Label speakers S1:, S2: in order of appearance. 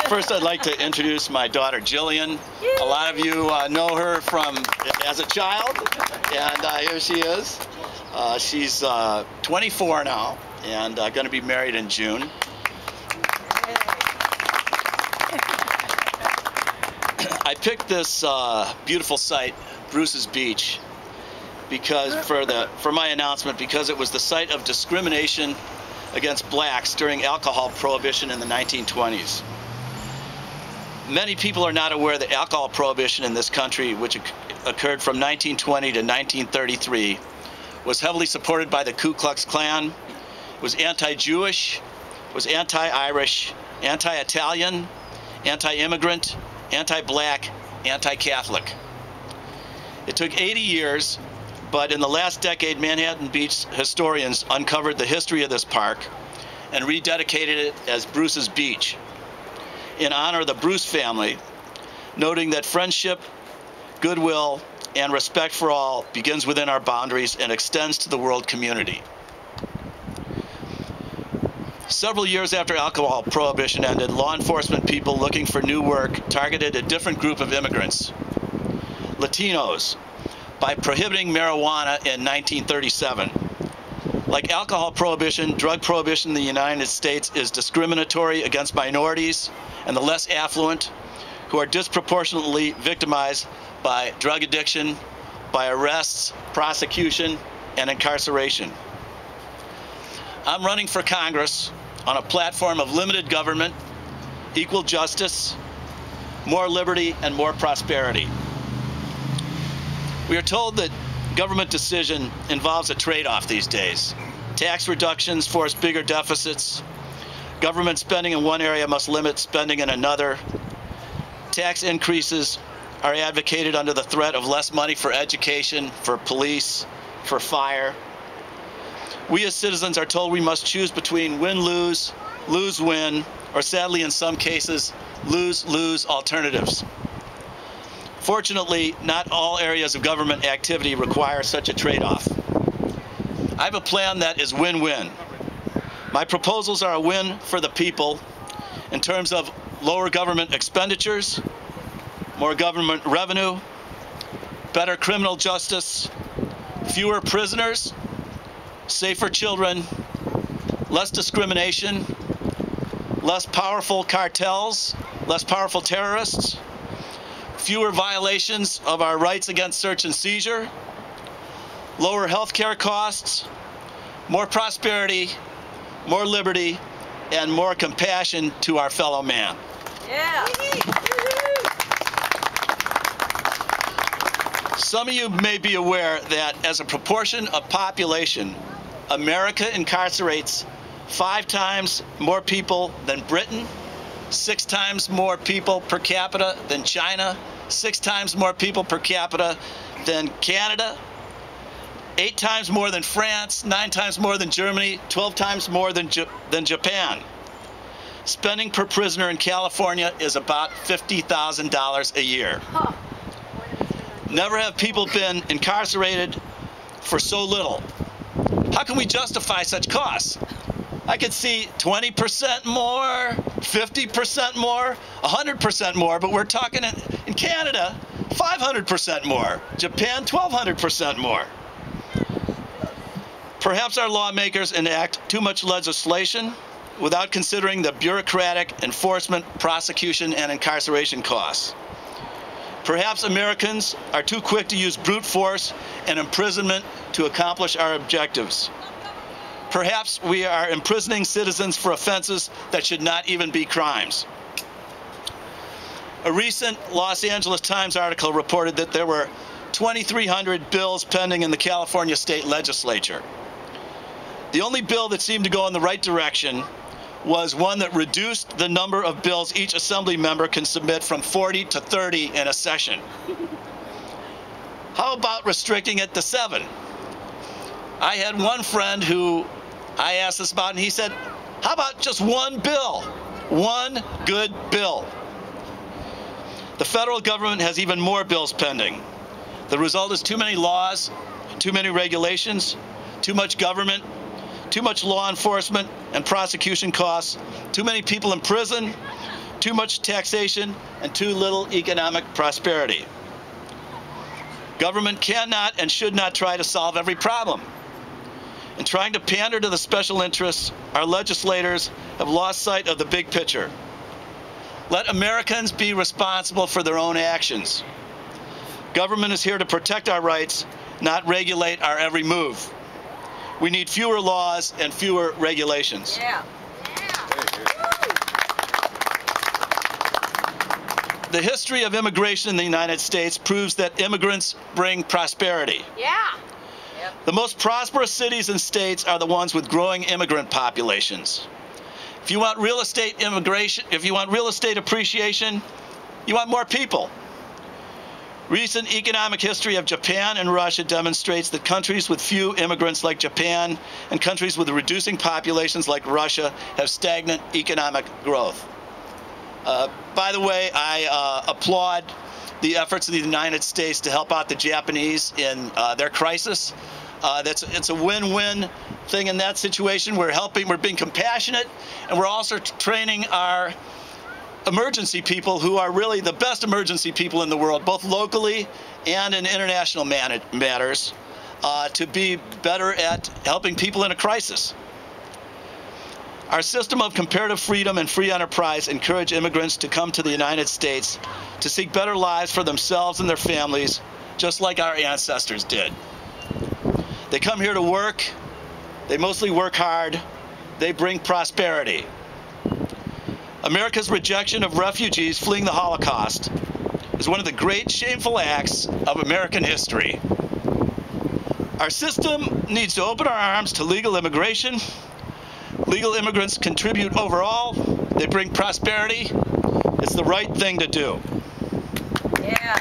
S1: First, I'd like to introduce my daughter, Jillian. A lot of you know her from as a child, and here she is. She's 24 now, and going to be married in June. I picked this beautiful site, Bruce's Beach, because for my announcement, because it was the site of discrimination against blacks during alcohol prohibition in the 1920s. Many people are not aware that alcohol prohibition in this country, which occurred from 1920 to 1933, was heavily supported by the Ku Klux Klan, was anti-Jewish, was anti-Irish, anti-Italian, anti-immigrant, anti-black, anti-Catholic. It took 80 years, but in the last decade, Manhattan Beach historians uncovered the history of this park and rededicated it as Bruce's Beach in honor of the Bruce family, noting that friendship, goodwill, and respect for all begins within our boundaries and extends to the world community. Several years after alcohol prohibition ended, law enforcement people looking for new work targeted a different group of immigrants, Latinos, by prohibiting marijuana in 1937. Like alcohol prohibition, drug prohibition in the United States is discriminatory against minorities and the less affluent, who are disproportionately victimized by drug addiction, by arrests, prosecution, and incarceration. I'm running for Congress on a platform of limited government, equal justice, more liberty, and more prosperity. We are told that government decision involves a trade-off these days. Tax reductions force bigger deficits. Government spending in one area must limit spending in another. Tax increases are advocated under the threat of less money for education, for police, for fire. We as citizens are told we must choose between win-lose, lose-win, or sadly in some cases, lose-lose alternatives. Fortunately, not all areas of government activity require such a trade-off. I have a plan that is win-win. My proposals are a win for the people in terms of lower government expenditures, more government revenue, better criminal justice, fewer prisoners, safer children, less discrimination, less powerful cartels, less powerful terrorists, fewer violations of our rights against search and seizure, lower health care costs, more prosperity, more liberty, and more compassion to our fellow man.
S2: Yeah.
S1: Some of you may be aware that as a proportion of population, America incarcerates 5 times more people than Britain, 6 times more people per capita than China, 6 times more people per capita than Canada, 8 times more than France, 9 times more than Germany, 12 times more than Japan. Spending per prisoner in California is about $50,000 a year.
S2: Huh.
S1: Never have people been incarcerated for so little. How can we justify such costs? I could see 20% more, 50% more, 100% more, but we're talking in Canada, 500% more. Japan, 1,200% more. Perhaps our lawmakers enact too much legislation without considering the bureaucratic enforcement, prosecution, and incarceration costs. Perhaps Americans are too quick to use brute force and imprisonment to accomplish our objectives. Perhaps we are imprisoning citizens for offenses that should not even be crimes. A recent Los Angeles Times article reported that there were 2,300 bills pending in the California state legislature. The only bill that seemed to go in the right direction was one that reduced the number of bills each assembly member can submit from 40 to 30 in a session. How about restricting it to 7? I had one friend who I asked this about, and he said, how about just one bill? One good bill. The federal government has even more bills pending. The result is too many laws, too many regulations, too much government, too much law enforcement and prosecution costs, too many people in prison, too much taxation, and too little economic prosperity. Government cannot and should not try to solve every problem. In trying to pander to the special interests, our legislators have lost sight of the big picture. Let Americans be responsible for their own actions. Government is here to protect our rights, not regulate our every move. We need fewer laws and fewer regulations.
S2: Yeah.
S1: The history of immigration in the United States proves that immigrants bring prosperity.
S2: Yeah. Yep.
S1: The most prosperous cities and states are the ones with growing immigrant populations. If you want real estate immigration, if you want real estate appreciation, you want more people. Recent economic history of Japan and Russia demonstrates that countries with few immigrants like Japan and countries with reducing populations like Russia have stagnant economic growth. By the way, I applaud the efforts of the United States to help out the Japanese in their crisis. It's a win-win thing in that situation. We're helping, we're being compassionate, and we're also training our emergency people, who are really the best emergency people in the world, both locally and in international matters, to be better at helping people in a crisis. Our system of comparative freedom and free enterprise encourage immigrants to come to the United States to seek better lives for themselves and their families, just like our ancestors did. They come here to work. They mostly work hard. They bring prosperity. America's rejection of refugees fleeing the Holocaust is one of the great shameful acts of American history. Our system needs to open our arms to legal immigration. Legal immigrants contribute overall. They bring prosperity. It's the right thing to do.
S2: Yeah.